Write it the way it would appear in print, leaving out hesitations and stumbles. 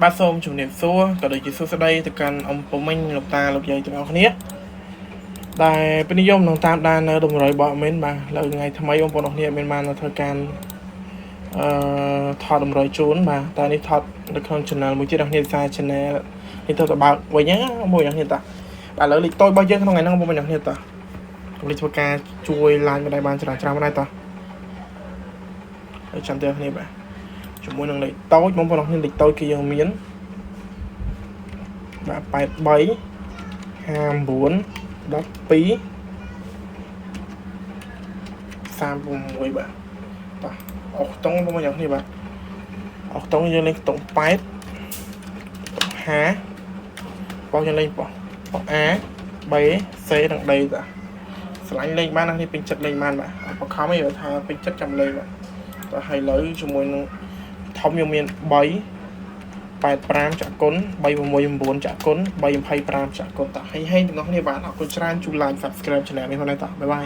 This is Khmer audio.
បាទសូមជំរាបសួរក៏ដូចជាសួស្តីទៅកាន់អំពុំមិញលោកតាលោកយាយទាំងអស់គ្នាដែលពេញនិយមនឹងតាមដាននៅតម្រុយរបស់មិញបាទលើថ្ងៃថ្មីបងប្អូនគ្នាមានបានធ្វើការថតតម្រុយជូនបាទតែនេះថតនៅក្នុង channel មួយទៀតអ្នកសា channel នេះទៅបើកវិញណាមួយអ្នកនេះតាបាទលើលេខតូចរបស់យើងក្នុងថ្ងៃហ្នឹងបងប្អូនអ្នកនេះតាលេខធ្វើការជួយ like មិនដែរបានច្រើនមិនដែរតាហើយចាំទៅគ្នាបាទជាមួយនឹងលេខតូចបងប្អូនគ្នាលេខតូចគឺយើងមានបាទ83 59 12 36បាទតោះអស់តុងបងប្អូនគ្នាបាទអស់តុងយើងលេខតុង8 50បោះយើងលេខបោះ A B C និង D តាឆ្លាញ់លេខបាននេះពេញចិត្តលេខបានបាទបខំឯងថាពេញចិត្តចាំលេខបាទតោះហើយលើជាមួយនឹងធំយើងមាន3 85ចាក់គុណ369ចាក់គុណ325ចាក់គុណតោះហើយទាំងអស់គ្នាបាទអរគុណច្រើនជួយ like subscribe channel នេះផងដែរតោះបាយបាយ